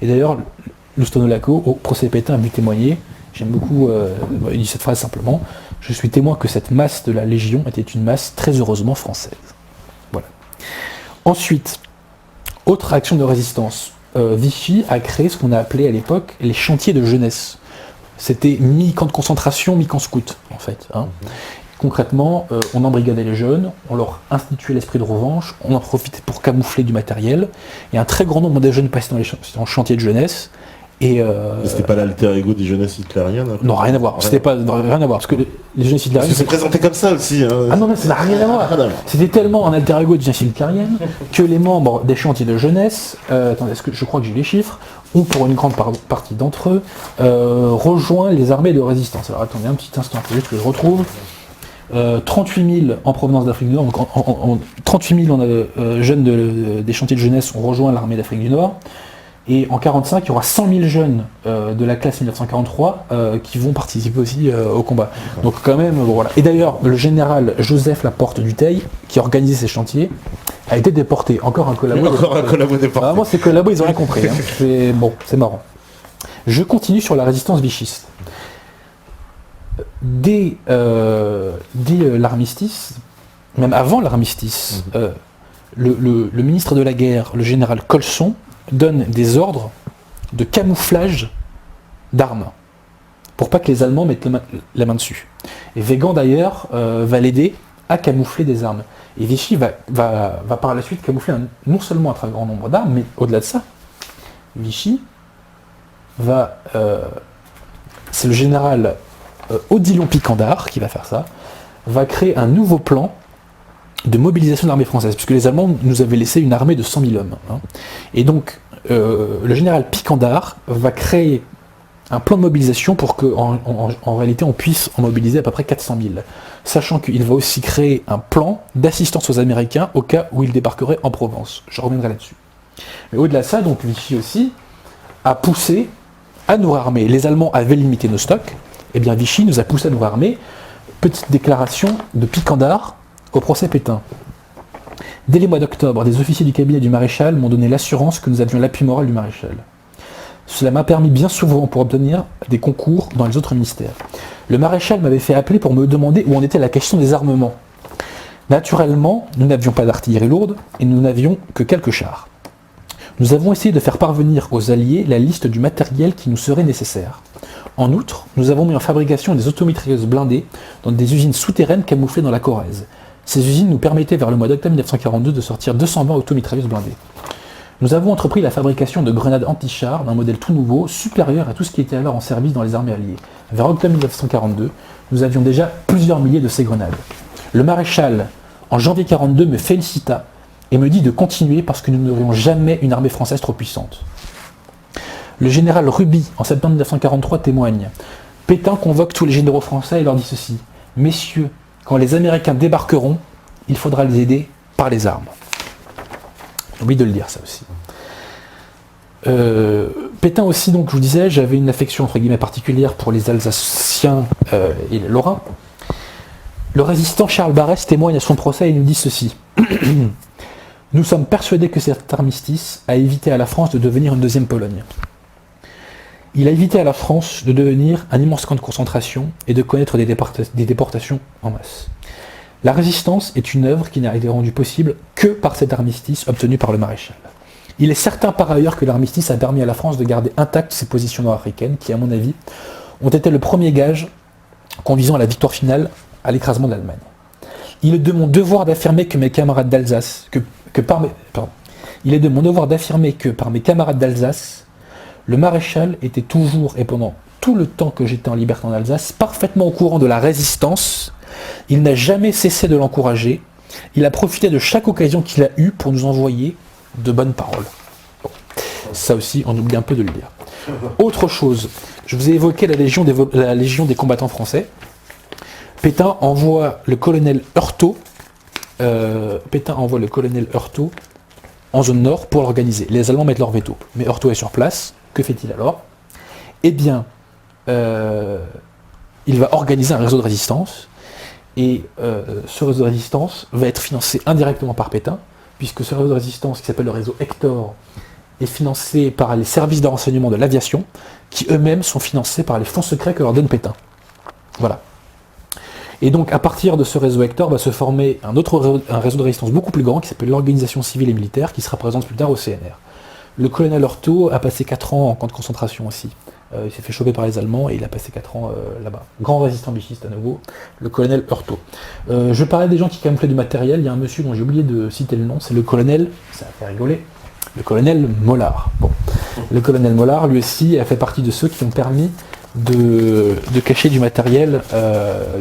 Et d'ailleurs, Loustono Laco, au procès Pétain, a pu témoigner, j'aime beaucoup, il dit cette phrase simplement, je suis témoin que cette masse de la Légion était une masse très heureusement française. Voilà. Ensuite, autre action de résistance, Vichy a créé ce qu'on a appelé à l'époque les chantiers de jeunesse. C'était mi-camp de concentration, mi-camp scout, en fait. Hein. Concrètement, on embrigadait les jeunes, on leur instituait l'esprit de revanche, on en profitait pour camoufler du matériel, et un très grand nombre de jeunes passaient dans les chantiers de jeunesse. Et c'était pas l'alter ego des jeunesses hitlériennes? Non, rien à voir. C'était pas rien à voir parce que les jeunesses hitlériennes. Parce que c'est présenté comme ça aussi. Hein. Ah non, mais ça n'a rien à voir. C'était tellement un alter ego des jeunesses hitlériennes que les membres des chantiers de jeunesse, attendez, je crois que j'ai les chiffres, ont pour une grande partie d'entre eux rejoint les armées de résistance. Alors attendez un petit instant, il faut juste que je retrouve. 38 000 en provenance d'Afrique du Nord, donc 38 000 jeunes des chantiers de jeunesse ont rejoint l'armée d'Afrique du Nord. Et en 1945, il y aura 100 000 jeunes de la classe 1943 qui vont participer aussi au combat. Donc quand même, bon, voilà. Et d'ailleurs, le général Joseph Laporte du Teil, qui organisait ces chantiers, a été déporté. Encore un collabo. Déporté. Ah, moi, ces collabos, ils ont rien compris. Hein. C'est marrant. Je continue sur la résistance vichiste. Dès l'armistice, même avant l'armistice, le ministre de la guerre, le général Colson, donne des ordres de camouflage d'armes pour pas que les Allemands mettent la main dessus. Et Weygand d'ailleurs va l'aider à camoufler des armes. Et Vichy va par la suite camoufler non seulement un très grand nombre d'armes, mais au-delà de ça, Vichy va... c'est le général Odilon Picandard qui va faire ça, va créer un nouveau plan de mobilisation de l'armée française, puisque les Allemands nous avaient laissé une armée de 100 000 hommes. Hein. Et donc, le général Picandard va créer un plan de mobilisation pour qu'en réalité, on puisse en mobiliser à peu près 400 000. Sachant qu'il va aussi créer un plan d'assistance aux Américains au cas où ils débarqueraient en Provence. Je reviendrai là-dessus. Mais au-delà de ça, donc, Vichy aussi a poussé à nous réarmer. Les Allemands avaient limité nos stocks, et bien Vichy nous a poussé à nous réarmer. Petite déclaration de Picandard au procès Pétain. Dès les mois d'octobre, des officiers du cabinet du maréchal m'ont donné l'assurance que nous avions l'appui moral du maréchal. Cela m'a permis bien souvent pour obtenir des concours dans les autres ministères. Le maréchal m'avait fait appeler pour me demander où en était la question des armements. Naturellement, nous n'avions pas d'artillerie lourde et nous n'avions que quelques chars. Nous avons essayé de faire parvenir aux Alliés la liste du matériel qui nous serait nécessaire. En outre, nous avons mis en fabrication des automitrailleuses blindées dans des usines souterraines camouflées dans la Corrèze. Ces usines nous permettaient vers le mois d'octobre 1942 de sortir 220 automitrailleuses blindées. Nous avons entrepris la fabrication de grenades anti-chars d'un modèle tout nouveau, supérieur à tout ce qui était alors en service dans les armées alliées. Vers octobre 1942, nous avions déjà plusieurs milliers de ces grenades. Le maréchal, en janvier 1942, me félicita et me dit de continuer parce que nous n'aurions jamais une armée française trop puissante. Le général Ruby, en septembre 1943, témoigne. Pétain convoque tous les généraux français et leur dit ceci. Messieurs, quand les Américains débarqueront, il faudra les aider par les armes. J'ai oublié de le dire, ça aussi. Pétain aussi, donc, je vous disais, j'avais une affection entre guillemets particulière pour les Alsaciens et les Lorrains. Le résistant Charles Barès témoigne à son procès et nous dit ceci. Nous sommes persuadés que cet armistice a évité à la France de devenir une deuxième Pologne. Il a évité à la France de devenir un immense camp de concentration et de connaître des déportations en masse. La résistance est une œuvre qui n'a été rendue possible que par cet armistice obtenu par le maréchal. Il est certain par ailleurs que l'armistice a permis à la France de garder intactes ses positions nord-africaines qui, à mon avis, ont été le premier gage conduisant à la victoire finale à l'écrasement de l'Allemagne. Il est de mon devoir d'affirmer que mes camarades d'Alsace, il est de mon devoir d'affirmer que par mes camarades d'Alsace, le maréchal était toujours et pendant tout le temps que j'étais en liberté en Alsace, parfaitement au courant de la résistance. Il n'a jamais cessé de l'encourager. Il a profité de chaque occasion qu'il a eue pour nous envoyer de bonnes paroles. Bon. Ça aussi, on oublie un peu de le dire. Autre chose, je vous ai évoqué la Légion des combattants français. Pétain envoie le colonel Heurtaud en zone nord pour l'organiser. Les Allemands mettent leur veto. Mais Heurtaud est sur place. Que fait-il alors? Eh bien, il va organiser un réseau de résistance. Et ce réseau de résistance va être financé indirectement par Pétain, puisque ce réseau de résistance, qui s'appelle le réseau Hector, est financée par les services de renseignement de l'aviation, qui eux-mêmes sont financés par les fonds secrets que leur donne Pétain. Voilà. Et donc, à partir de ce réseau Hector, va se former un réseau de résistance beaucoup plus grand, qui s'appelle l'Organisation civile et militaire, qui sera présente plus tard au CNR. Le colonel Heurtaud a passé 4 ans en camp de concentration aussi. Il s'est fait choper par les Allemands et il a passé 4 ans là-bas. Grand résistant bichiste à nouveau, le colonel Heurtaud. Je parlais des gens qui camouflaient du matériel, il y a un monsieur dont j'ai oublié de citer le nom, c'est le colonel, ça a fait rigoler, le colonel Mollard. Bon. Le colonel Mollard, lui aussi, a fait partie de ceux qui ont permis de cacher du matériel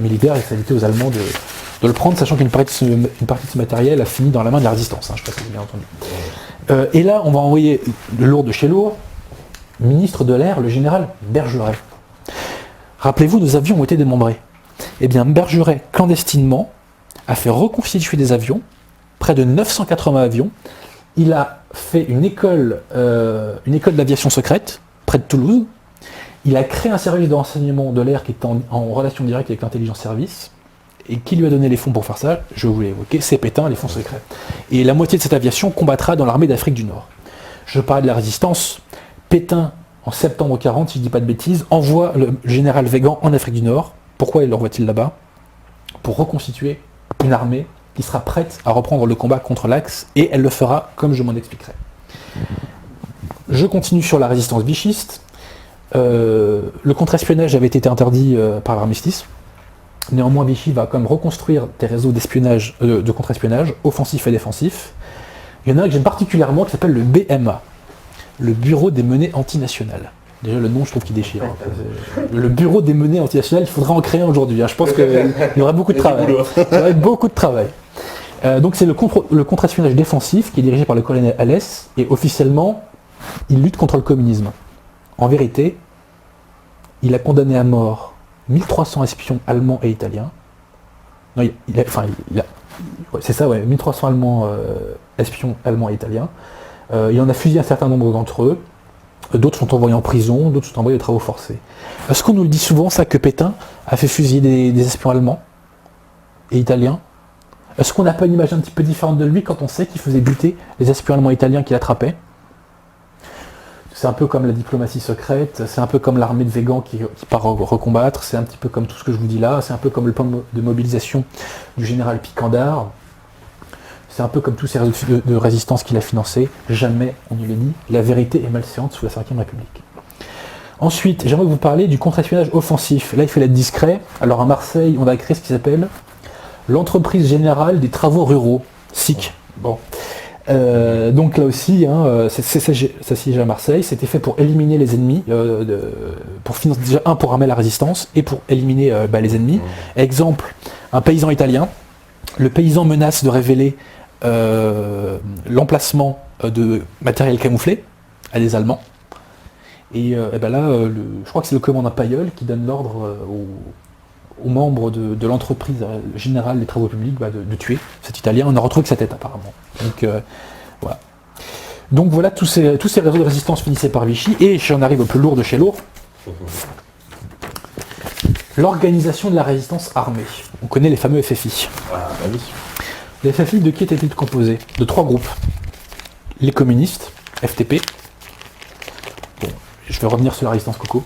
militaire et ça a été aux Allemands de le prendre, sachant qu'une partie de ce matériel a fini dans la main de la résistance, hein, je ne sais pas si vous avez bien entendu. Et là, on va envoyer le lourd de chez lourd, ministre de l'air, le général Bergeret. Rappelez-vous, nos avions ont été démembrés. Eh bien, Bergeret, clandestinement, a fait reconstituer des avions, près de 980 avions. Il a fait une école d'aviation secrète, près de Toulouse. Il a créé un service de renseignement de l'air qui est en relation directe avec l'intelligence service. Et qui lui a donné les fonds pour faire ça, je vous l'ai évoqué, c'est Pétain, les fonds secrets. Et la moitié de cette aviation combattra dans l'armée d'Afrique du Nord. Je parlais de la résistance. Pétain, en septembre 1940, si je ne dis pas de bêtises, envoie le général Weygand en Afrique du Nord. Pourquoi l'envoie-t-il là-bas? Pour reconstituer une armée qui sera prête à reprendre le combat contre l'Axe, et elle le fera comme je m'en expliquerai. Je continue sur la résistance vichiste. Le contre-espionnage avait été interdit par l'armistice. Néanmoins, Vichy va quand même reconstruire des réseaux d'espionnage, de contre-espionnage, offensifs et défensifs. Il y en a un que j'aime particulièrement qui s'appelle le BMA, le Bureau des menées antinationales. Déjà le nom, je trouve qu'il déchire. Le Bureau des menées antinationales, il faudrait en créer un aujourd'hui. Je pense qu'il y aurait beaucoup de travail. Il y aurait beaucoup de travail. Donc c'est le contre-espionnage défensif qui est dirigé par le colonel Alès, et officiellement, il lutte contre le communisme. En vérité, il a condamné à mort 1300 espions allemands et italiens. Non, c'est ça, ouais, 1300 espions allemands et italiens. Il en a fusillé un certain nombre d'entre eux. D'autres sont envoyés en prison, d'autres sont envoyés aux travaux forcés. Est-ce qu'on nous le dit souvent, ça, que Pétain a fait fusiller des espions allemands et italiens? Est-ce qu'on n'a pas une image un petit peu différente de lui quand on sait qu'il faisait buter les espions allemands et italiens qu'il attrapait? C'est un peu comme la diplomatie secrète, c'est un peu comme l'armée de Weygand qui part recombattre, c'est un petit peu comme tout ce que je vous dis là, c'est un peu comme le plan de mobilisation du général Piquendard, c'est un peu comme tous ces réseaux de résistance qu'il a financés. Jamais, on nous le dit, la vérité est malséante sous la Ve République. Ensuite, j'aimerais vous parler du contre-espionnage offensif. Là, il fallait être discret. Alors à Marseille, on va créer ce qui s'appelle l'entreprise générale des travaux ruraux, SIC. Bon. Donc là aussi, ça siège à Marseille, c'était fait pour éliminer les ennemis, pour financer déjà pour armer la résistance et pour éliminer les ennemis. Exemple, un paysan italien, le paysan menace de révéler l'emplacement de matériel camouflé à des Allemands. Et là, je crois que c'est le commandant Payeul qui donne l'ordre aux membres de l'entreprise générale des travaux publics de tuer cet Italien. On a retrouvé que sa tête apparemment. Donc voilà. Donc voilà, tous ces réseaux de résistance finissaient par Vichy, et j'en arrive au plus lourd de chez lourd. L'organisation de la résistance armée. On connaît les fameux FFI. Les FFI, de qui étaient-ils composés? De 3 groupes. Les communistes, FTP. Bon, je vais revenir sur la résistance coco.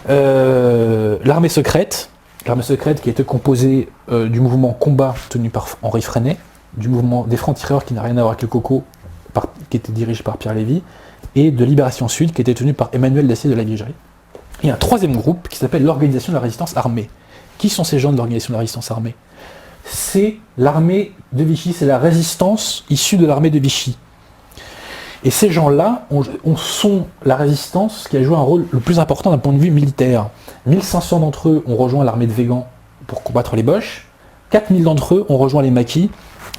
L'armée secrète qui était composée du mouvement Combat tenu par Henri Freinet, du mouvement des francs-tireurs qui n'a rien à voir avec le coco, qui était dirigé par Pierre Lévy, et de Libération Sud qui était tenu par Emmanuel Dacier de la Vigerie. Il y a un troisième groupe qui s'appelle l'Organisation de la Résistance Armée. Qui sont ces gens de l'Organisation de la Résistance Armée? C'est l'armée de Vichy, c'est la résistance issue de l'armée de Vichy. Et ces gens-là sont la résistance qui a joué un rôle le plus important d'un point de vue militaire. 1500 d'entre eux ont rejoint l'armée de Weygand pour combattre les Boches. 4000 d'entre eux ont rejoint les maquis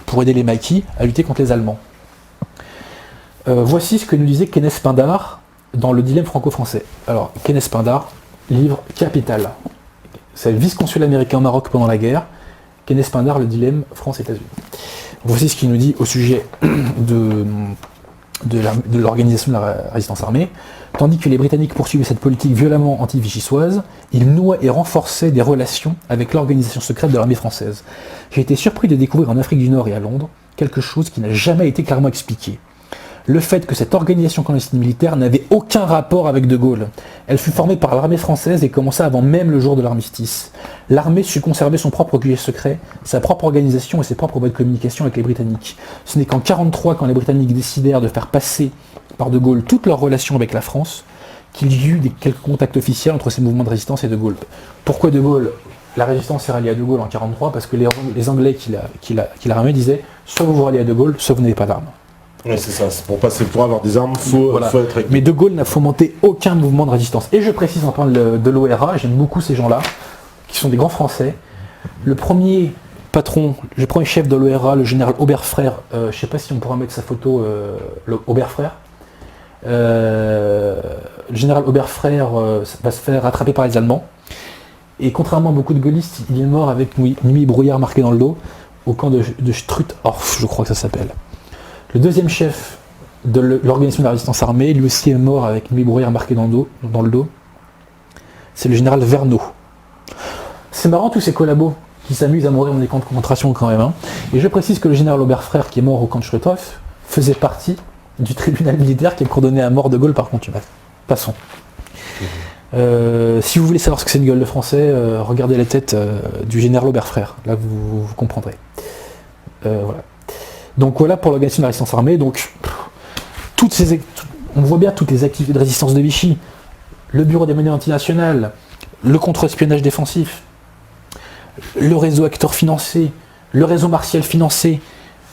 pour aider les maquis à lutter contre les Allemands. Voici ce que nous disait Kenneth Pindar dans Le dilemme franco-français. Alors, Kenneth Pindar, livre capital. C'est le vice-consul américain au Maroc pendant la guerre. Kenneth Pindar, Le dilemme France-États-Unis. Voici ce qu'il nous dit au sujet de l'organisation de la résistance armée. Tandis que les Britanniques poursuivaient cette politique violemment anti-vichysoise, ils nouaient et renforçaient des relations avec l'organisation secrète de l'armée française. J'ai été surpris de découvrir en Afrique du Nord et à Londres quelque chose qui n'a jamais été clairement expliqué. le fait que cette organisation clandestine militaire n'avait aucun rapport avec De Gaulle. Elle fut formée par l'armée française et commença avant même le jour de l'armistice. L'armée sut conserver son propre QG secret, sa propre organisation et ses propres voies de communication avec les Britanniques. Ce n'est qu'en 1943, quand les Britanniques décidèrent de faire passer par De Gaulle toutes leurs relations avec la France, qu'il y eut quelques contacts officiels entre ces mouvements de résistance et De Gaulle. Pourquoi De Gaulle ? La résistance s'est ralliée à De Gaulle en 1943 parce que les Anglais qui la ramenaient disaient soit vous vous ralliez à De Gaulle, soit vous n'avez pas d'armes. Ouais, c'est ça, c'est pour avoir des armes, faut être avec. Mais De Gaulle n'a fomenté aucun mouvement de résistance. Et je précise en parlant de l'ORA, j'aime beaucoup ces gens-là, qui sont des grands Français. Le premier chef de l'ORA, le général Oberfrère, je ne sais pas si on pourra mettre sa photo, Oberfrère. Le général Oberfrère va se faire rattraper par les Allemands. Et contrairement à beaucoup de gaullistes, il est mort avec nuit brouillard marqué dans le dos, au camp de Struthof, je crois que ça s'appelle. Le deuxième chef de l'organisation de la résistance armée, lui aussi est mort avec nuit brouillard marqué dans le dos. C'est le général Verneau. C'est marrant tous ces collabos qui s'amusent à mourir dans des camps de concentration quand même. Hein. Et je précise que le général Oberfrère, qui est mort au camp de Struthof, faisait partie du tribunal militaire qui a condamné à mort De Gaulle par contumace. Passons. Si vous voulez savoir ce que c'est une gueule de français, regardez la tête du général Oberfrère. Là, vous comprendrez. Voilà. Donc voilà pour l'organisation de la résistance armée. Donc, on voit bien toutes les activités de résistance de Vichy. Le bureau des menées antinationales, le contre-espionnage défensif, le réseau acteur financé, le réseau martial financé,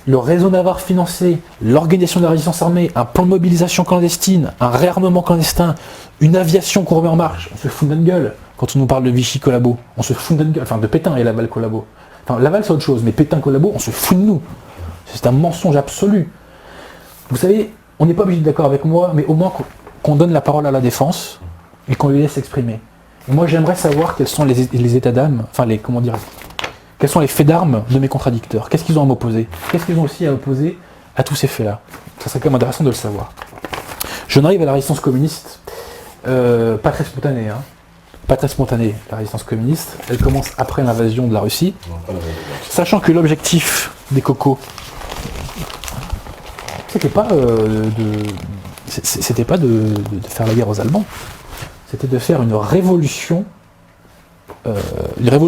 le réseau navarre financé, l'organisation de la résistance armée, un plan de mobilisation clandestine, un réarmement clandestin, une aviation qu'on remet en marche. On se fout de notre gueule quand on nous parle de Vichy collabo. On se fout de notre gueule, enfin de Pétain et Laval collabo. Enfin Laval c'est autre chose, mais Pétain collabo, on se fout de nous. C'est un mensonge absolu. Vous savez, on n'est pas obligé d'être d'accord avec moi, mais au moins qu'on donne la parole à la défense et qu'on lui laisse s'exprimer. Et moi j'aimerais savoir quels sont les états d'âme, quels sont les faits d'armes de mes contradicteurs. Qu'est-ce qu'ils ont à m'opposer ? Qu'est-ce qu'ils ont aussi à opposer à tous ces faits-là ? Ça serait quand même intéressant de le savoir. J'en arrive à la résistance communiste. Pas très spontanée, hein. Pas très spontanée, la résistance communiste. Elle commence après l'invasion de la Russie. Sachant que l'objectif des cocos, c'était pas de faire la guerre aux Allemands. C'était de faire une révolution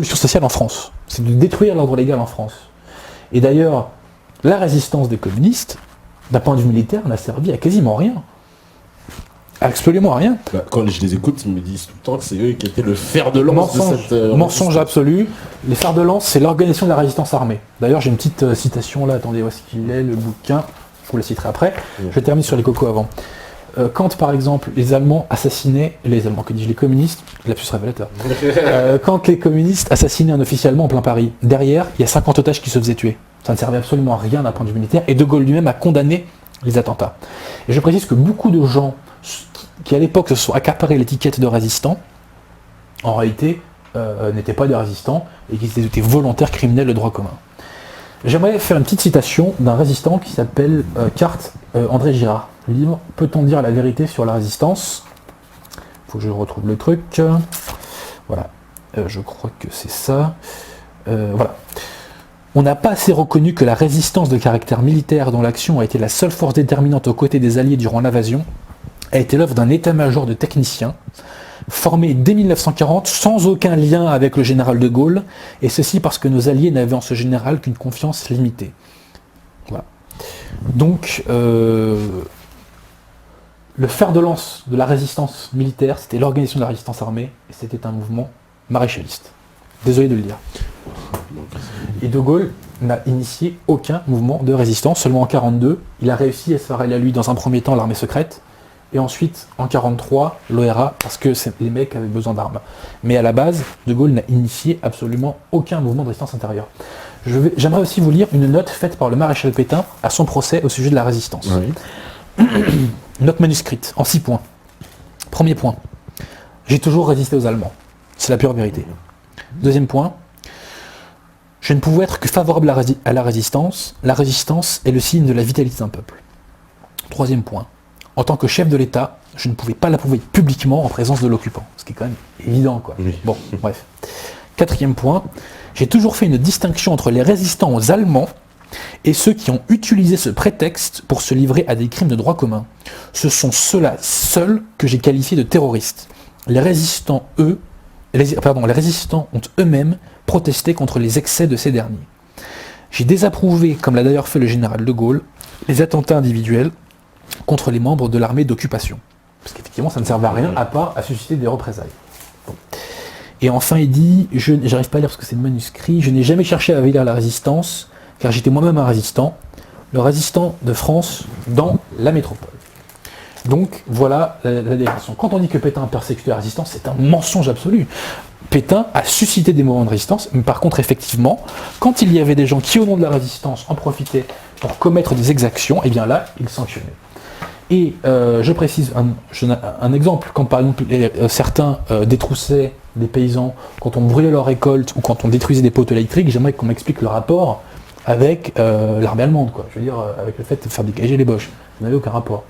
sociale en France. C'est de détruire l'ordre légal en France. Et d'ailleurs, la résistance des communistes, d'un point de vue militaire, n'a servi à quasiment rien. Absolument rien. Quand je les écoute, ils me disent tout le temps que c'est eux qui étaient le fer de lance de cette mensonge absolu. Les fers de lance, c'est l'organisation de la résistance armée. D'ailleurs, j'ai une petite citation là, attendez, où est-ce qu'il est, le bouquin, je vous le citerai après. Je termine sur les cocos avant. Quand, par exemple, les Allemands assassinaient, les communistes, lapsus révélateur, quand les communistes assassinaient un officier allemand en plein Paris, derrière, il y a 50 otages qui se faisaient tuer. Ça ne servait absolument à rien d'un point de vue militaire, et De Gaulle lui-même a condamné les attentats. Et je précise que beaucoup de gens qui à l'époque se sont accaparés l'étiquette de résistants, en réalité, n'étaient pas des résistants, et qui étaient volontaires criminels de droit commun. J'aimerais faire une petite citation d'un résistant qui s'appelle André Girard. Le livre « Peut-on dire la vérité sur la résistance ?» Il faut que je retrouve le truc. Voilà. Je crois que c'est ça. Voilà. On n'a pas assez reconnu que la résistance de caractère militaire dont l'action a été la seule force déterminante aux côtés des Alliés durant l'invasion a été l'œuvre d'un état-major de techniciens formé dès 1940 sans aucun lien avec le général de Gaulle, et ceci parce que nos alliés n'avaient en ce général qu'une confiance limitée. Voilà. Donc, le fer de lance de la résistance militaire, c'était l'organisation de la résistance armée, et c'était un mouvement maréchaliste. Désolé de le dire. Et De Gaulle n'a initié aucun mouvement de résistance, seulement en 1942, il a réussi à se faire aller à lui dans un premier temps l'armée secrète, et ensuite, en 1943, l'ORA, parce que les mecs avaient besoin d'armes. Mais à la base, De Gaulle n'a initié absolument aucun mouvement de résistance intérieure. J'aimerais aussi vous lire une note faite par le maréchal Pétain à son procès au sujet de la résistance. Oui. Note manuscrite, en 6 points. Premier point, j'ai toujours résisté aux Allemands. C'est la pure vérité. Deuxième point, je ne pouvais être que favorable à la résistance. La résistance est le signe de la vitalité d'un peuple. Troisième point, en tant que chef de l'État, je ne pouvais pas l'approuver publiquement en présence de l'occupant. Ce qui est quand même évident, quoi. Oui. Bon, bref. Quatrième point, j'ai toujours fait une distinction entre les résistants aux Allemands et ceux qui ont utilisé ce prétexte pour se livrer à des crimes de droit commun. Ce sont ceux-là seuls que j'ai qualifiés de terroristes. Les résistants ont eux-mêmes protesté contre les excès de ces derniers. J'ai désapprouvé, comme l'a d'ailleurs fait le général de Gaulle, les attentats individuels contre les membres de l'armée d'occupation. Parce qu'effectivement, ça ne servait à rien à part à susciter des représailles. Bon. Et enfin, il dit, j'arrive pas à lire parce que c'est manuscrit, je n'ai jamais cherché à avilir la résistance, car j'étais moi-même un résistant, le résistant de France dans la métropole. Donc voilà la déclaration. Quand on dit que Pétain a persécuté la résistance, c'est un mensonge absolu. Pétain a suscité des mouvements de résistance, mais par contre, effectivement, quand il y avait des gens qui, au nom de la résistance, en profitaient pour commettre des exactions, et bien là, il sanctionnait. Et je précise un exemple, quand par exemple certains détroussaient des paysans, quand on brûlait leurs récoltes ou quand on détruisait des poteaux électriques, j'aimerais qu'on m'explique le rapport avec l'armée allemande, quoi. Je veux dire, avec le fait de faire dégager les Boches. Ça n'avait aucun rapport.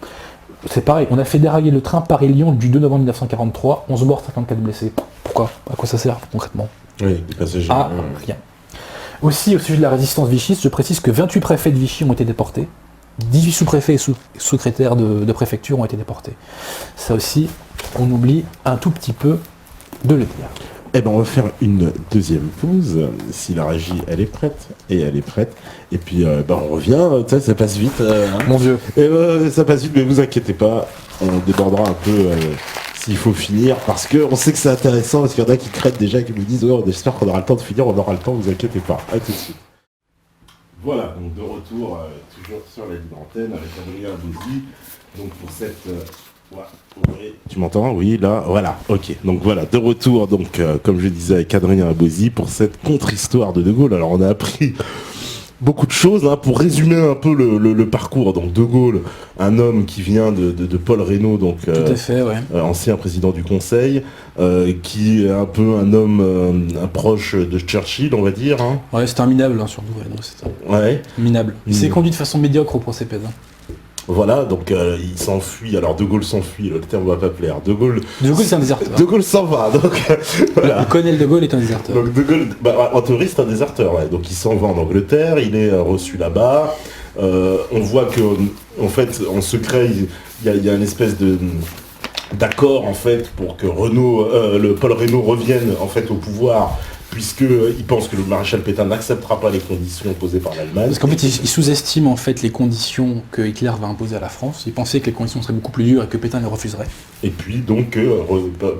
C'est pareil, on a fait dérailler le train Paris-Lyon du 2 novembre 1943, 11 morts, 54 blessés. Pourquoi? À quoi ça sert concrètement? Oui, des passagers. Ah, rien. Aussi, au sujet de la résistance vichiste, je précise que 28 préfets de Vichy ont été déportés, 18 sous-préfets et sous-secrétaires de préfecture ont été déportés. Ça aussi, on oublie un tout petit peu de le dire. Eh ben, on va faire une deuxième pause, si la régie, elle est prête, et elle est prête. Et puis, on revient, ça passe vite. Mon Dieu. Et ça passe vite, mais vous inquiétez pas, on débordera un peu s'il faut finir, parce qu'on sait que c'est intéressant, parce qu'il y en a qui craignent déjà, qui nous disent oh, j'espère qu'on aura le temps de finir, on aura le temps, vous inquiétez pas. À tout de suite. Voilà, donc de retour, toujours sur la libre antenne, avec Adrien Bouzy, donc pour cette... Tu m'entends? Oui, là, voilà, ok. Donc voilà, de retour, donc comme je disais avec Adrien Abosi, pour cette contre-histoire de Gaulle. Alors on a appris beaucoup de choses, hein, pour résumer un peu le parcours. Donc De Gaulle, un homme qui vient de Paul Reynaud, donc tout à fait, ouais. ancien président du Conseil, qui est un peu un homme un proche de Churchill, on va dire. Hein. Ouais, c'était un minable, hein, surtout. Reynaud, c'était ouais. Minable. Il s'est conduit de façon médiocre au procès Pétain. Voilà, donc il s'enfuit. Alors De Gaulle s'enfuit, le terme va pas plaire. De Gaulle c'est un déserteur. De Gaulle s'en va, donc voilà. Le colonel De Gaulle est un déserteur. Donc De Gaulle, en théorie c'est un déserteur, ouais. Donc il s'en va en Angleterre, il est reçu là-bas. On voit que, en fait, en secret, il y a une espèce d'accord en fait pour que Paul Reynaud revienne en fait au pouvoir, puisqu'il pense que le maréchal Pétain n'acceptera pas les conditions imposées par l'Allemagne. Parce qu'en fait, il sous-estime en fait les conditions que Hitler va imposer à la France. Il pensait que les conditions seraient beaucoup plus dures et que Pétain les refuserait. Et puis donc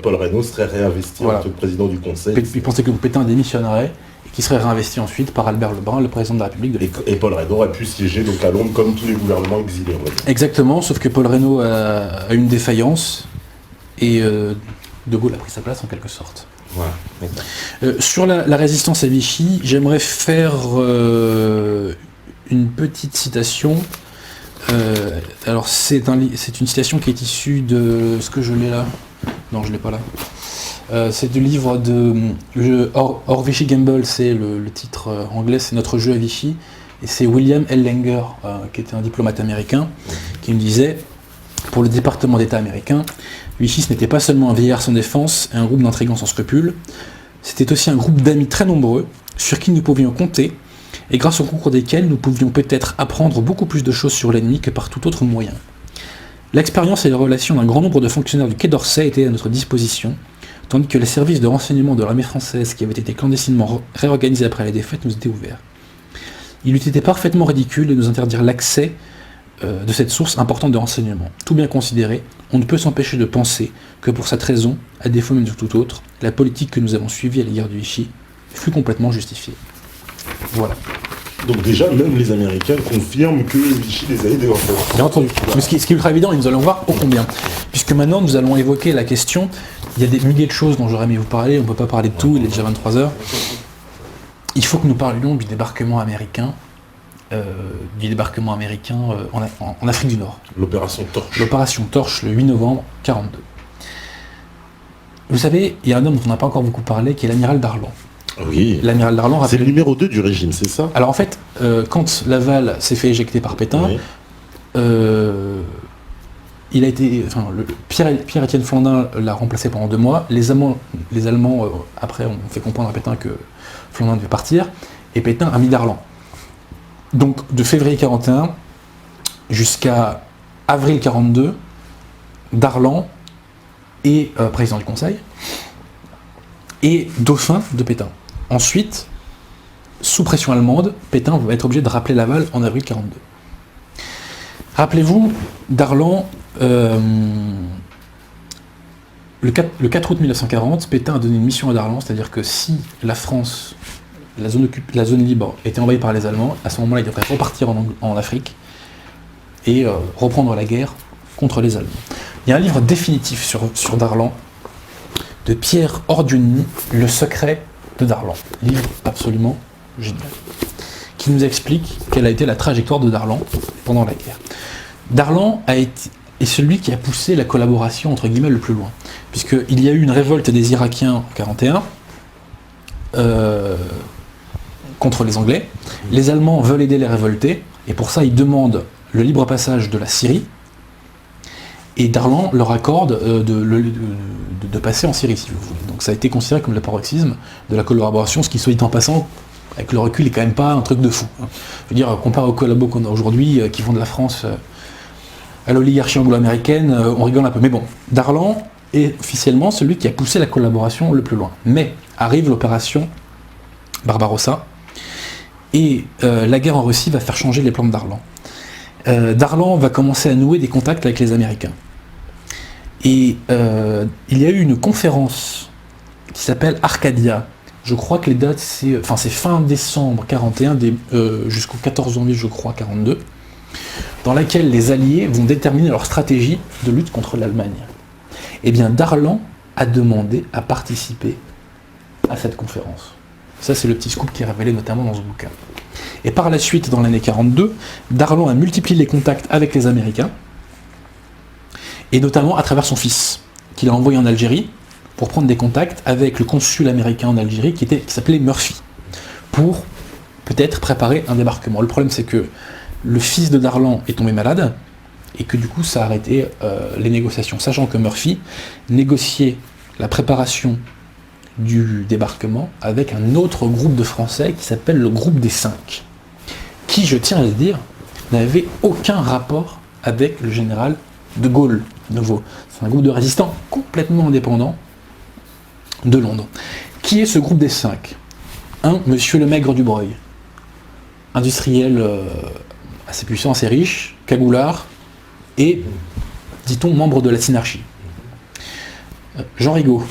Paul Reynaud serait réinvesti en tant que président du Conseil. Il pensait que Pétain démissionnerait et qu'il serait réinvesti ensuite par Albert Lebrun, le président de la République de l'époque. Et Paul Reynaud aurait pu siéger donc à Londres comme tous les gouvernements exilés. Exactement, sauf que Paul Reynaud a une défaillance et De Gaulle a pris sa place en quelque sorte. Voilà. Sur la résistance à Vichy, j'aimerais faire une petite citation. Alors c'est une citation qui est issue de... Est-ce que je l'ai là? Non, je l'ai pas là. C'est du livre de... Or Vichy Gamble, c'est le titre anglais, c'est Notre jeu à Vichy. Et c'est William L. Langer, qui était un diplomate américain, qui me disait, pour le département d'État américain, Vichy, ce n'était pas seulement un vieillard sans défense et un groupe d'intrigants sans scrupules, c'était aussi un groupe d'amis très nombreux, sur qui nous pouvions compter, et grâce au concours desquels nous pouvions peut-être apprendre beaucoup plus de choses sur l'ennemi que par tout autre moyen. L'expérience et les relations d'un grand nombre de fonctionnaires du Quai d'Orsay étaient à notre disposition, tandis que les services de renseignement de l'armée française, qui avaient été clandestinement réorganisés après la défaite, nous étaient ouverts. Il eût été parfaitement ridicule de nous interdire l'accès de cette source importante de renseignement. Tout bien considéré, on ne peut s'empêcher de penser que pour cette raison, à défaut même de tout autre, la politique que nous avons suivie à l'égard du Vichy fut complètement justifiée. Voilà. Donc déjà, même les Américains confirment que Vichy les a aidés en fait. Bien entendu. Mais ce qui est ultra évident, et nous allons voir ô combien. Puisque maintenant, nous allons évoquer la question, il y a des milliers de choses dont j'aurais aimé vous parler, on ne peut pas parler de tout, il est déjà 23h. Il faut que nous parlions du débarquement américain en Afrique du Nord. L'opération Torche. L'opération Torche, le 8 novembre 1942. Vous savez, il y a un homme dont on n'a pas encore beaucoup parlé, qui est l'amiral Darlan. Oui. L'amiral Darlan... C'est le numéro 2 du régime, c'est ça? Alors en fait, quand Laval s'est fait éjecter par Pétain, oui. Il a été... Enfin, Pierre-Étienne Flandin l'a remplacé pendant 2 mois. Les Allemands après, ont fait comprendre à Pétain que Flandin devait partir, et Pétain a mis Darlan. Donc de février 41 jusqu'à avril 42, Darlan est président du Conseil et dauphin de Pétain. Ensuite, sous pression allemande, Pétain va être obligé de rappeler Laval en avril 42. Rappelez-vous, Darlan, le 4 août 1940, Pétain a donné une mission à Darlan, c'est-à-dire que si la France, la zone libre, était envahie par les Allemands, à ce moment-là, il devrait repartir en Afrique et reprendre la guerre contre les Allemands. Il y a un livre définitif sur Darlan, de Pierre Ordioni, Le secret de Darlan. Livre absolument génial, qui nous explique quelle a été la trajectoire de Darlan pendant la guerre. Darlan est celui qui a poussé la collaboration entre guillemets le plus loin, puisqu'il y a eu une révolte des Irakiens en 1941 contre les Anglais. Les Allemands veulent aider les révoltés, et pour ça ils demandent le libre passage de la Syrie, et Darlan leur accorde de passer en Syrie, si vous voulez. Donc ça a été considéré comme le paroxysme de la collaboration, ce qui, soit dit en passant, avec le recul, est quand même pas un truc de fou. Je veux dire, comparé aux collabos qu'on a aujourd'hui, qui vont de la France à l'oligarchie anglo-américaine, on rigole un peu. Mais bon, Darlan est officiellement celui qui a poussé la collaboration le plus loin. Mais arrive l'opération Barbarossa, et la guerre en Russie va faire changer les plans de Darlan. Darlan va commencer à nouer des contacts avec les Américains. Et il y a eu une conférence qui s'appelle Arcadia. Je crois que les dates, c'est fin décembre 41 jusqu'au 14 janvier, je crois, 42, dans laquelle les Alliés vont déterminer leur stratégie de lutte contre l'Allemagne. Eh bien, Darlan a demandé à participer à cette conférence. Ça, c'est le petit scoop qui est révélé notamment dans ce bouquin. Et par la suite, dans l'année 42, Darlan a multiplié les contacts avec les Américains, et notamment à travers son fils, qu'il a envoyé en Algérie, pour prendre des contacts avec le consul américain en Algérie, qui s'appelait Murphy, pour peut-être préparer un débarquement. Le problème, c'est que le fils de Darlan est tombé malade, et que du coup, ça a arrêté les négociations, sachant que Murphy négociait la préparation du débarquement avec un autre groupe de Français qui s'appelle le groupe des 5, qui, je tiens à le dire, n'avait aucun rapport avec le général de Gaulle, nouveau. C'est un groupe de résistants complètement indépendants de Londres. Qui est ce groupe des 5 ? Monsieur le Maigre du Breuil, industriel assez puissant, assez riche, cagoulard, et, dit-on, membre de la Synarchie. Jean Rigaud,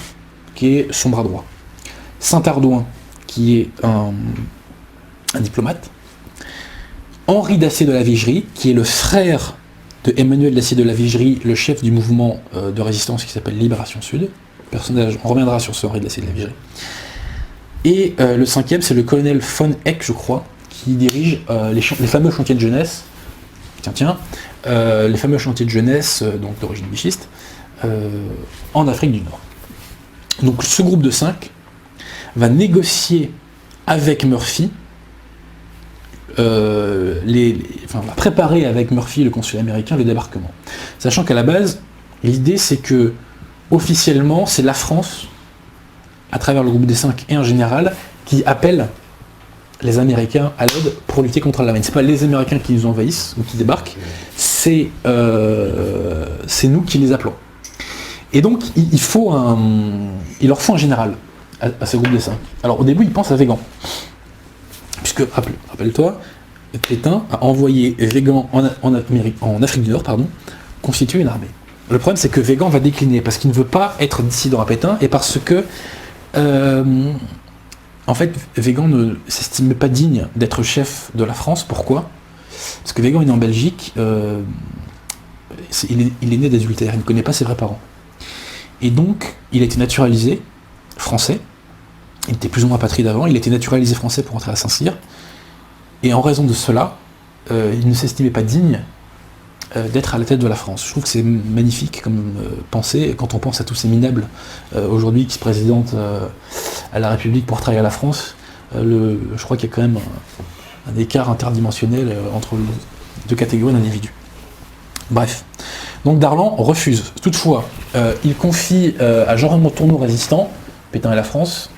qui est son bras droit. Saint-Ardouin, qui est un diplomate. Henri d'Assé de la Vigerie, qui est le frère de Emmanuel d'Assé de la Vigerie, le chef du mouvement de résistance qui s'appelle Libération Sud. Personnage, on reviendra sur ce Henri d'Assé de la Vigerie. Et le cinquième, c'est le colonel von Eck, je crois, qui dirige les fameux chantiers de jeunesse. Les fameux chantiers de jeunesse, donc d'origine vichiste, en Afrique du Nord. Donc ce groupe de 5 va négocier avec Murphy, va préparer avec Murphy, le consul américain, le débarquement. Sachant qu'à la base, l'idée c'est que, officiellement, c'est la France, à travers le groupe des 5 et en général, qui appelle les Américains à l'aide pour lutter contre l'Allemagne. C'est pas les Américains qui nous envahissent ou qui débarquent, c'est nous qui les appelons. Et donc, il leur faut un général à ce groupe des 5. Alors, au début, ils pensent à Weygand. Puisque, rappelle-toi, Pétain a envoyé Weygand en Afrique du Nord, constituer une armée. Le problème, c'est que Weygand va décliner, parce qu'il ne veut pas être dissident à Pétain, et parce que, en fait, Weygand ne s'estimait pas digne d'être chef de la France. Pourquoi ? Parce que Weygand est né en Belgique, il est né d'adultère, il ne connaît pas ses vrais parents. Et donc, il a été naturalisé français. Il était plus ou moins apatride avant. Il a été naturalisé français pour entrer à Saint-Cyr. Et en raison de cela, il ne s'estimait pas digne d'être à la tête de la France. Je trouve que c'est magnifique comme pensée. Quand on pense à tous ces minables aujourd'hui qui se présentent à la République pour travailler à la France, je crois qu'il y a quand même un écart interdimensionnel entre les deux catégories d'individus. Bref. Donc Darlan refuse. Toutefois, il confie à Jean-Raymond Tourneau, résistant, Pétain et la France,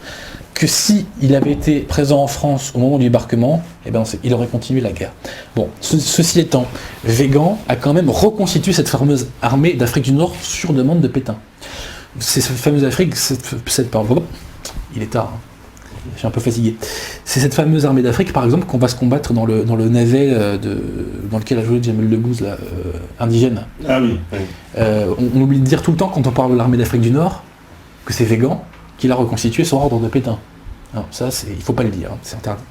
que si il avait été présent en France au moment du débarquement, eh ben il aurait continué la guerre. Bon, ceci étant, Weygand a quand même reconstitué cette fameuse armée d'Afrique du Nord sur demande de Pétain. C'est cette fameuse Afrique, il est tard, hein. Je suis un peu fatigué. C'est cette fameuse armée d'Afrique, par exemple, qu'on va se combattre dans le navet dans lequel a joué Jamel Debbouze, indigène. Ah oui. On oublie de dire tout le temps, quand on parle de l'armée d'Afrique du Nord, que c'est Weygand qui l'a reconstitué sur ordre de Pétain. Non, ça, il faut pas le dire, hein, c'est interdit.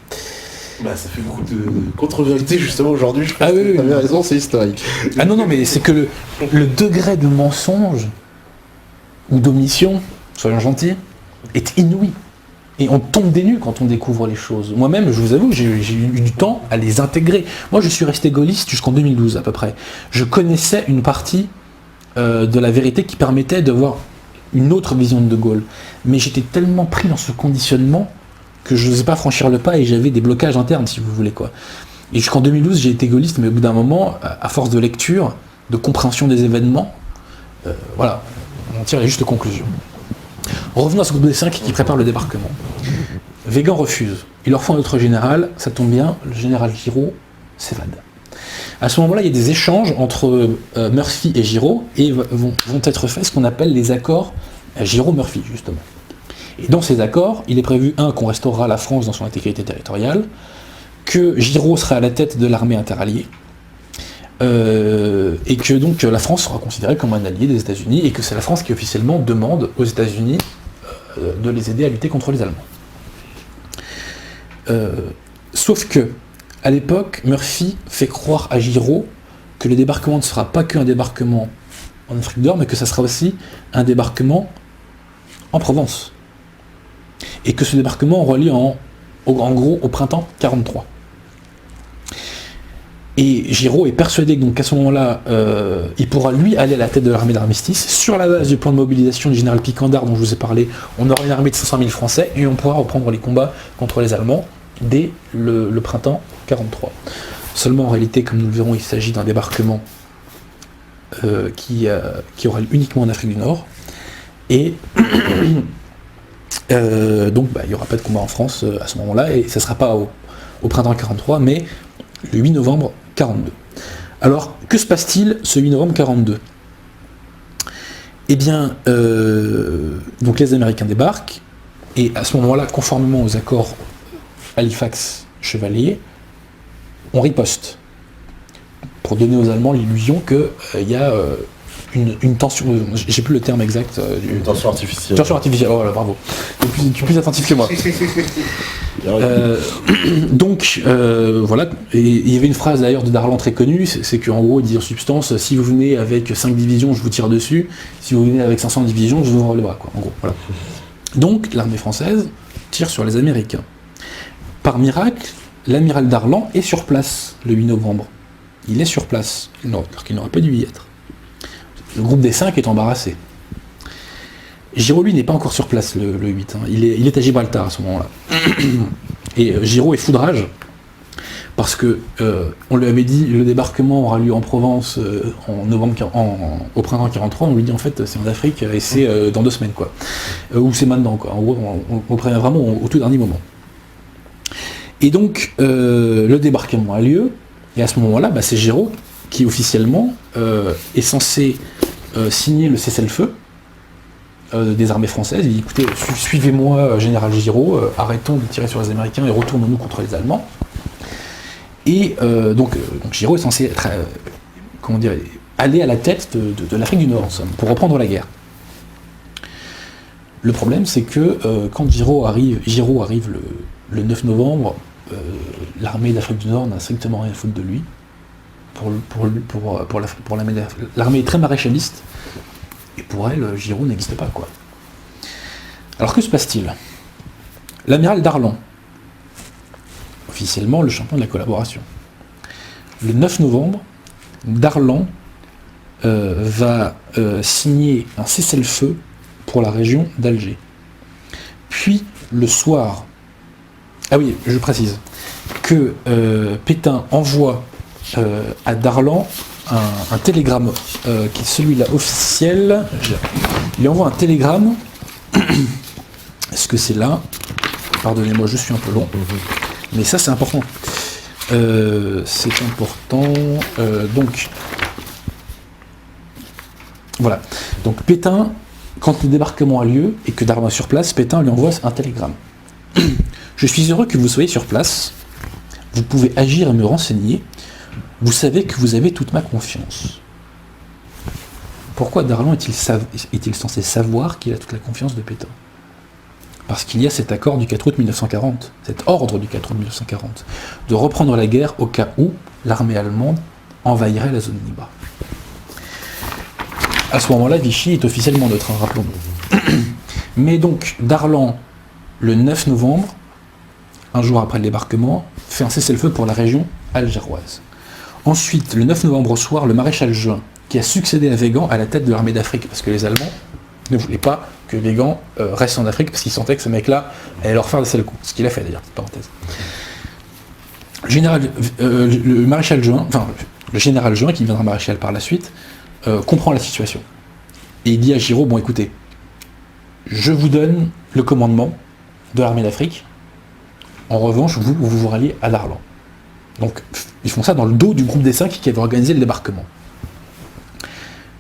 Bah, ça fait beaucoup de contre-vérité justement aujourd'hui. Je Ah oui, t'avais raison, c'est historique. Ah non, mais c'est que le degré de mensonge ou d'omission, soyons gentils, est inouï. Et on tombe des nues quand on découvre les choses. Moi-même, je vous avoue, j'ai eu du temps à les intégrer. Moi, je suis resté gaulliste jusqu'en 2012 à peu près. Je connaissais une partie de la vérité qui permettait de voir une autre vision de Gaulle. Mais j'étais tellement pris dans ce conditionnement que je n'osais pas franchir le pas et j'avais des blocages internes, si vous voulez, quoi. Et jusqu'en 2012, j'ai été gaulliste, mais au bout d'un moment, à force de lecture, de compréhension des événements, voilà, on en tire les justes conclusions. Revenons à ce groupe des 5 qui prépare le débarquement. Weygand refuse. Il leur faut un autre général, ça tombe bien, le général Giraud s'évade. À ce moment-là, il y a des échanges entre Murphy et Giraud, et vont être faits ce qu'on appelle les accords Giraud-Murphy, justement. Et dans ces accords, il est prévu, qu'on restaurera la France dans son intégrité territoriale, que Giraud sera à la tête de l'armée interalliée, et que donc la France sera considérée comme un allié des États-Unis, et que c'est la France qui officiellement demande aux États-Unis de les aider à lutter contre les Allemands. Sauf que, à l'époque, Murphy fait croire à Giraud que le débarquement ne sera pas qu'un débarquement en Afrique du Nord, mais que ça sera aussi un débarquement en Provence. Et que ce débarquement aura lieu en gros au printemps 43. Et Giraud est persuadé donc qu'à ce moment-là, il pourra lui aller à la tête de l'armée d'armistice. Sur la base du plan de mobilisation du général Picandard dont je vous ai parlé, on aura une armée de 500 000 Français et on pourra reprendre les combats contre les Allemands dès le printemps 43. Seulement en réalité, comme nous le verrons, il s'agit d'un débarquement qui aura lieu uniquement en Afrique du Nord. Et donc il n'y aura pas de combat en France à ce moment-là, et ça ne sera pas au printemps 43, mais le 8 novembre 42. Alors, que se passe-t-il ce 8 novembre 42 ? Eh bien, donc les Américains débarquent, et à ce moment-là, conformément aux accords Halifax-Chevalier, on riposte, pour donner aux Allemands l'illusion qu'il y a une tension, j'ai plus le terme exact. Une tension artificielle. Tension artificielle, oh là, bravo. Tu es plus attentif que moi. Donc, voilà, et il y avait une phrase d'ailleurs de Darlan très connue, c'est qu'en gros, il dit en substance, si vous venez avec 5 divisions, je vous tire dessus, si vous venez avec 500 divisions, je vous ouvre les bras, quoi, en gros, voilà. Donc, l'armée française tire sur les Américains. Par miracle, l'amiral Darlan est sur place le 8 novembre. Il est sur place, alors qu'il n'aurait pas dû y être. Le groupe des 5 est embarrassé. Giraud, lui, n'est pas encore sur place le 8. Hein. Il est à Gibraltar à ce moment-là. Et Giraud est foudrage, parce que on lui avait dit le débarquement aura lieu en Provence au printemps 43. On lui dit en fait c'est en Afrique et c'est dans 2 semaines, quoi. Ou c'est maintenant, quoi. En gros, on prévient vraiment au tout dernier moment. Et donc, le débarquement a lieu, et à ce moment-là, c'est Giraud qui officiellement est censé signer le cessez-le-feu des armées françaises. Il dit écoutez, suivez-moi, général Giraud, arrêtons de tirer sur les Américains et retournons-nous contre les Allemands. Et donc Giraud est censé être, aller à la tête de l'Afrique du Nord, en somme, pour reprendre la guerre. Le problème, c'est que quand Giraud arrive le 9 novembre, l'armée d'Afrique du Nord n'a strictement rien à foutre de lui. L'armée est très maréchaliste, et pour elle, Giraud n'existe pas, quoi. Alors que se passe-t-il ? L'amiral Darlan, officiellement le champion de la collaboration. Le 9 novembre, Darlan va signer un cessez-le-feu pour la région d'Alger. Puis, le soir... Ah oui, je précise que Pétain envoie à Darlan un télégramme qui est celui-là officiel. Il envoie un télégramme. Est-ce que c'est là ? Pardonnez-moi, je suis un peu long. Mais ça, c'est important. Donc, voilà. Donc, Pétain, quand le débarquement a lieu et que Darlan est sur place, Pétain lui envoie un télégramme. Je suis heureux que vous soyez sur place. Vous pouvez agir et me renseigner. Vous savez que vous avez toute ma confiance. Pourquoi Darlan est-il censé savoir qu'il a toute la confiance de Pétain? Parce qu'il y a cet accord du 4 août 1940, cet ordre du 4 août 1940, de reprendre la guerre au cas où l'armée allemande envahirait la zone libre. À ce moment-là, Vichy est officiellement neutre, rappelons-nous. Mais donc, Darlan, le 9 novembre, un jour après le débarquement, fait un cessez-le-feu pour la région algéroise. Ensuite, le 9 novembre au soir, le maréchal Juin, qui a succédé à Weygand à la tête de l'armée d'Afrique, parce que les Allemands ne voulaient pas que Weygand reste en Afrique, parce qu'ils sentaient que ce mec-là allait leur faire des sales coups. Ce qu'il a fait d'ailleurs, petite parenthèse. Le maréchal Juin, enfin le général Juin, qui deviendra maréchal par la suite, comprend la situation. Et il dit à Giraud, bon écoutez, je vous donne le commandement de l'armée d'Afrique, en revanche, vous ralliez à Darlan. Donc, ils font ça dans le dos du groupe des 5 qui avait organisé le débarquement.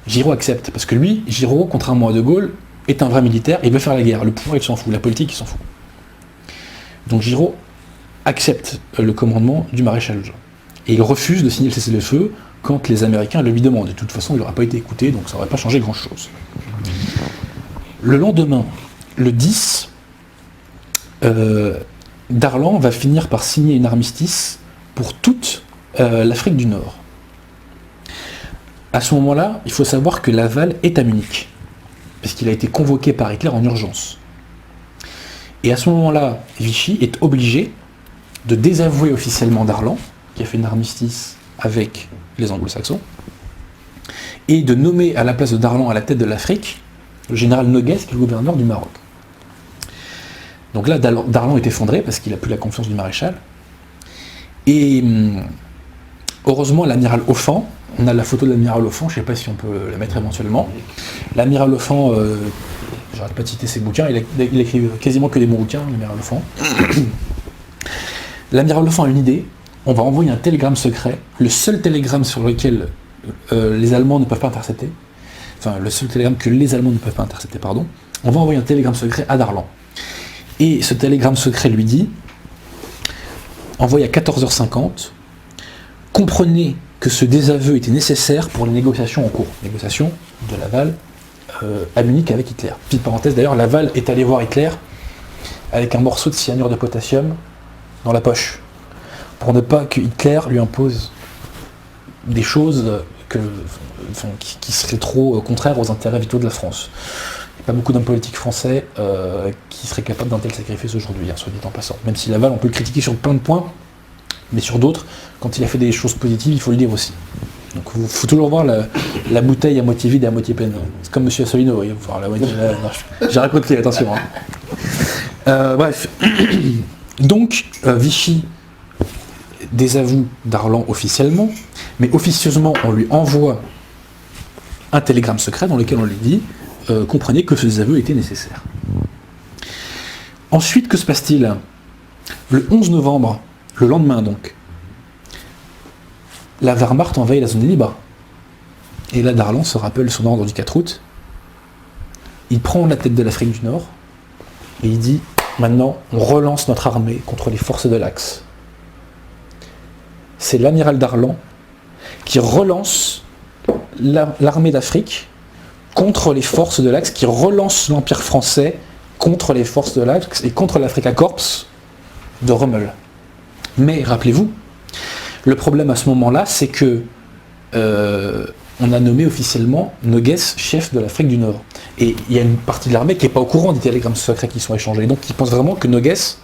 Giraud accepte, parce que lui, Giraud, contrairement à De Gaulle, est un vrai militaire, il veut faire la guerre. Le pouvoir, il s'en fout, la politique, il s'en fout. Donc Giraud accepte le commandement du maréchal Juin. Et il refuse de signer le cessez-le-feu quand les Américains le lui demandent. De toute façon, il n'aurait pas été écouté, donc ça n'aurait pas changé grand-chose. Le lendemain, le 10, Darlan va finir par signer une armistice pour toute l'Afrique du Nord. À ce moment-là, il faut savoir que Laval est à Munich, parce qu'il a été convoqué par Hitler en urgence. Et à ce moment-là, Vichy est obligé de désavouer officiellement Darlan, qui a fait une armistice avec les Anglo-Saxons, et de nommer à la place de Darlan à la tête de l'Afrique le général Noguès, qui est le gouverneur du Maroc. Donc là, Darlan est effondré parce qu'il n'a plus la confiance du maréchal. Et heureusement, l'amiral Offand, on a la photo de l'amiral Offand, je ne sais pas si on peut la mettre éventuellement. L'amiral Offand, j'arrête pas de citer ses bouquins, il écrit quasiment que des bons bouquins, l'amiral Offand. L'amiral Offand a une idée, on va envoyer un télégramme secret, le seul télégramme sur lequel les Allemands ne peuvent pas intercepter, enfin le seul télégramme que les Allemands ne peuvent pas intercepter, pardon, on va envoyer un télégramme secret à Darlan. Et ce télégramme secret lui dit, envoyé à 14h50, comprenez que ce désaveu était nécessaire pour les négociations en cours. Négociations de Laval à Munich avec Hitler. Petite parenthèse d'ailleurs, Laval est allé voir Hitler avec un morceau de cyanure de potassium dans la poche, pour ne pas que Hitler lui impose des choses qui seraient trop contraires aux intérêts vitaux de la France. Il n'y a pas beaucoup d'hommes politiques français qui seraient capables d'un tel sacrifice aujourd'hui, soit dit en passant. Même si Laval, on peut le critiquer sur plein de points, mais sur d'autres, quand il a fait des choses positives, il faut le dire aussi. Donc il faut toujours voir la bouteille à moitié vide et à moitié pleine. C'est comme M. Asselineau, il faut voir la moitié... J'ai raconté, attention. Bref. Donc, Vichy désavoue Darlan officiellement, mais officieusement, on lui envoie un télégramme secret dans lequel on lui dit comprenez que ce désaveu était nécessaire. Ensuite, que se passe-t-il? Le 11 novembre, le lendemain donc, la Wehrmacht envahit la zone libre. Et là, Darlan se rappelle son ordre du 4 août. Il prend la tête de l'Afrique du Nord et il dit maintenant, on relance notre armée contre les forces de l'Axe. C'est l'amiral Darlan qui relance l'armée d'Afrique contre les forces de l'Axe, qui relance l'Empire français contre les forces de l'Axe et contre l'Africa Corps de Rommel. Mais rappelez-vous, le problème à ce moment-là, c'est que on a nommé officiellement Noguès chef de l'Afrique du Nord. Et il y a une partie de l'armée qui n'est pas au courant des télégrammes secrets qui sont échangés. Donc ils pensent vraiment que Noguès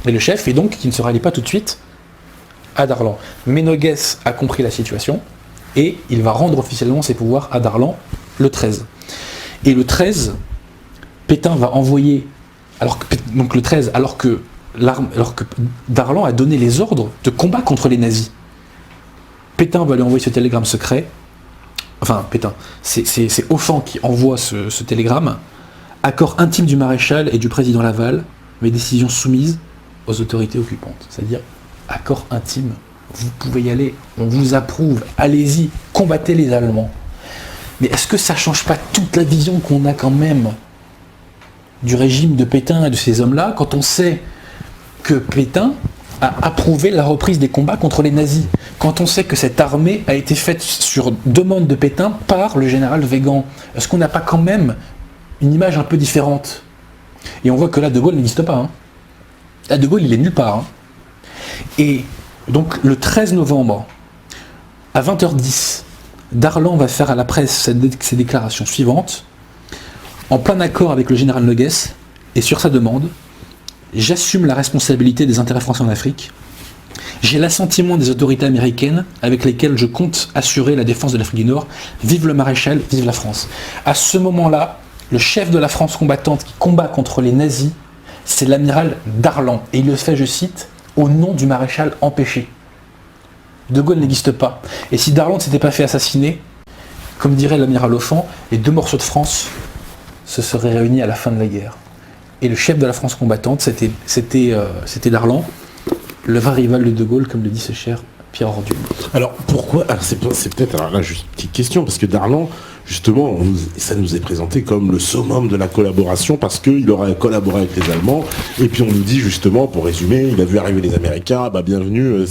est le chef et donc qui ne se rallie pas tout de suite à Darlan. Mais Noguès a compris la situation et il va rendre officiellement ses pouvoirs à Darlan le 13. Et le 13, Pétain va envoyer, alors que Darlan a donné les ordres de combat contre les nazis. Pétain va lui envoyer ce télégramme secret. Enfin, Pétain, c'est Offand qui envoie ce télégramme. Accord intime du maréchal et du président Laval, mais décision soumise aux autorités occupantes. C'est-à-dire accord intime. Vous pouvez y aller, on vous approuve, allez-y, combattez les Allemands. Mais est-ce que ça ne change pas toute la vision qu'on a quand même du régime de Pétain et de ces hommes-là, quand on sait que Pétain a approuvé la reprise des combats contre les nazis, quand on sait que cette armée a été faite sur demande de Pétain par le général Weygand? Est-ce qu'on n'a pas quand même une image un peu différente? Et on voit que là, De Gaulle n'existe pas. Hein. Là, De Gaulle, il est nulle part. Hein. Et donc, le 13 novembre, à 20h10, Darlan va faire à la presse ses déclarations suivantes. En plein accord avec le général Noguès, et sur sa demande, j'assume la responsabilité des intérêts français en Afrique. J'ai l'assentiment des autorités américaines avec lesquelles je compte assurer la défense de l'Afrique du Nord. Vive le maréchal, vive la France. À ce moment-là, le chef de la France combattante qui combat contre les nazis, c'est l'amiral Darlan. Et il le fait, je cite, au nom du maréchal empêché. De Gaulle n'existe pas. Et si Darlan ne s'était pas fait assassiner, comme dirait l'amiral Offand, les deux morceaux de France se seraient réunis à la fin de la guerre. Et le chef de la France combattante, c'était Darlan, le vrai rival de De Gaulle, comme le dit ce cher Pierre Ordu. Alors pourquoi, c'est peut-être alors là juste une petite question, parce que Darlan, justement, ça nous est présenté comme le summum de la collaboration, parce qu'il aurait collaboré avec les Allemands, et puis on nous dit justement, pour résumer, il a vu arriver les Américains, bah bienvenue,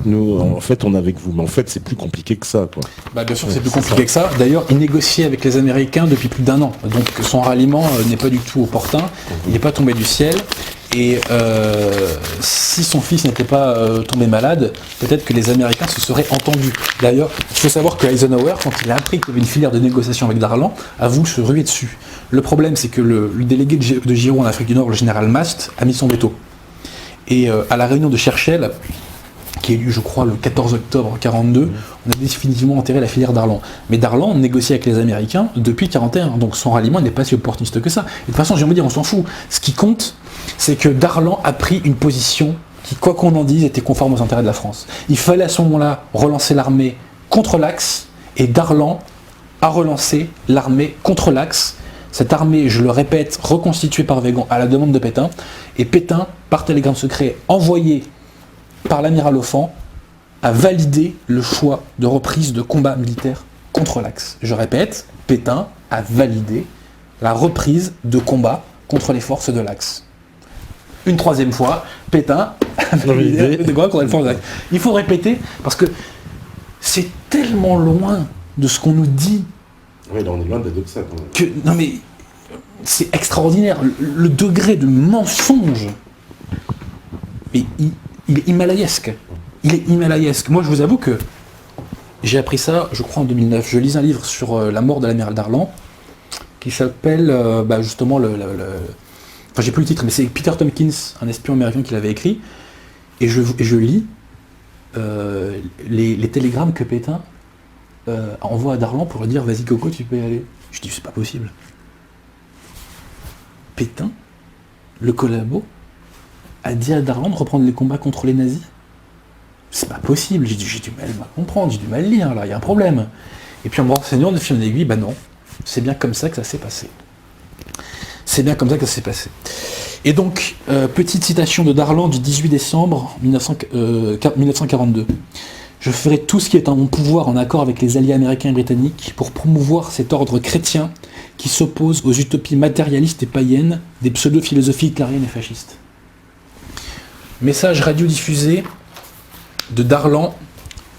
nous, en fait on est avec vous, mais en fait c'est plus compliqué que ça, quoi. Bah bien sûr, c'est plus compliqué que ça. D'ailleurs, il négociait avec les Américains depuis plus d'1 an, donc son ralliement n'est pas du tout opportun, il n'est pas tombé du ciel. Et si son fils n'était pas tombé malade, peut-être que les Américains se seraient entendus. D'ailleurs, il faut savoir que Eisenhower, quand il a appris qu'il y avait une filière de négociation avec Darlan, a voulu se ruer dessus. Le problème, c'est que le délégué de Giraud en Afrique du Nord, le général Mast, a mis son veto. Et à la réunion de Churchill, qui est eu, je crois, le 14 octobre 1942, on a définitivement enterré la filière Darlan. Mais Darlan négocie avec les Américains depuis 1941, donc son ralliement n'est pas si opportuniste que ça. Et de toute façon, j'ai envie de dire, on s'en fout. Ce qui compte, c'est que Darlan a pris une position qui, quoi qu'on en dise, était conforme aux intérêts de la France. Il fallait à ce moment-là relancer l'armée contre l'Axe, et Darlan a relancé l'armée contre l'Axe. Cette armée, je le répète, reconstituée par Weygand à la demande de Pétain, et Pétain, par télégramme secret envoyé par l'amiral Offand, a validé le choix de reprise de combat militaire contre l'Axe. Je répète, Pétain a validé la reprise de combat contre les forces de l'Axe. Une troisième fois, Pétain a validé de combat contre les forces de l'Axe. Il faut répéter, parce que c'est tellement loin de ce qu'on nous dit. Oui, là on est loin d'être ça quand même. Que, non mais, c'est extraordinaire. Le degré de mensonge, mais il est himalayesque. Il est himalayesque. Moi, je vous avoue que j'ai appris ça, je crois, en 2009. Je lis un livre sur la mort de l'amiral Darlan, qui s'appelle, justement, enfin, j'ai plus le titre, mais c'est Peter Tompkins, un espion américain qui l'avait écrit. Et je lis les télégrammes que Pétain envoie à Darlan pour lui dire « Vas-y, Coco, tu peux y aller ». Je dis « C'est pas possible ». Pétain, le collabo, a dit à Darlan de reprendre les combats contre les nazis. C'est pas possible, j'ai du mal à comprendre, j'ai du mal à lire, là, il y a un problème. Et puis en me renseignant de fil en aiguille, bah non, c'est bien comme ça que ça s'est passé. C'est bien comme ça que ça s'est passé. Et donc, petite citation de Darlan du 18 décembre 1942. « Je ferai tout ce qui est en mon pouvoir en accord avec les alliés américains et britanniques pour promouvoir cet ordre chrétien qui s'oppose aux utopies matérialistes et païennes des pseudo-philosophies hitlériennes et fascistes. » Message radiodiffusé de Darlan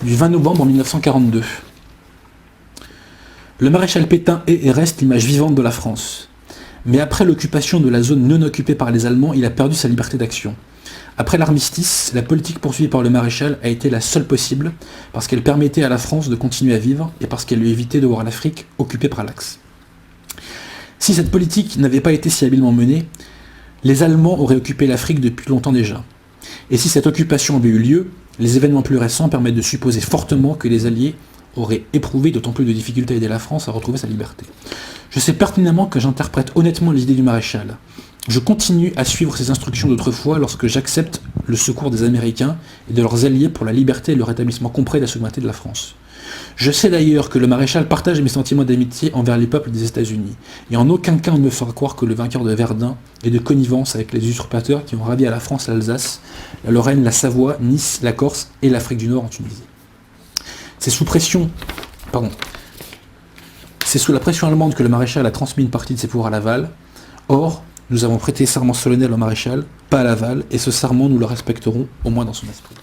du 20 novembre 1942. Le maréchal Pétain est et reste l'image vivante de la France. Mais après l'occupation de la zone non occupée par les Allemands, il a perdu sa liberté d'action. Après l'armistice, la politique poursuivie par le maréchal a été la seule possible, parce qu'elle permettait à la France de continuer à vivre, et parce qu'elle lui évitait de voir l'Afrique occupée par l'Axe. Si cette politique n'avait pas été si habilement menée, les Allemands auraient occupé l'Afrique depuis longtemps déjà. Et si cette occupation avait eu lieu, les événements plus récents permettent de supposer fortement que les Alliés auraient éprouvé d'autant plus de difficultés à aider la France à retrouver sa liberté. Je sais pertinemment que j'interprète honnêtement l'idée du maréchal. Je continue à suivre ses instructions d'autrefois lorsque j'accepte le secours des Américains et de leurs alliés pour la liberté et le rétablissement complet de la souveraineté de la France. Je sais d'ailleurs que le maréchal partage mes sentiments d'amitié envers les peuples des États-Unis, et en aucun cas on ne me fera croire que le vainqueur de Verdun est de connivence avec les usurpateurs qui ont ravi à la France l'Alsace, la Lorraine, la Savoie, Nice, la Corse et l'Afrique du Nord en Tunisie. C'est sous la pression allemande que le maréchal a transmis une partie de ses pouvoirs à Laval. Or, nous avons prêté serment solennel au maréchal, pas à Laval, et ce serment nous le respecterons, au moins dans son esprit.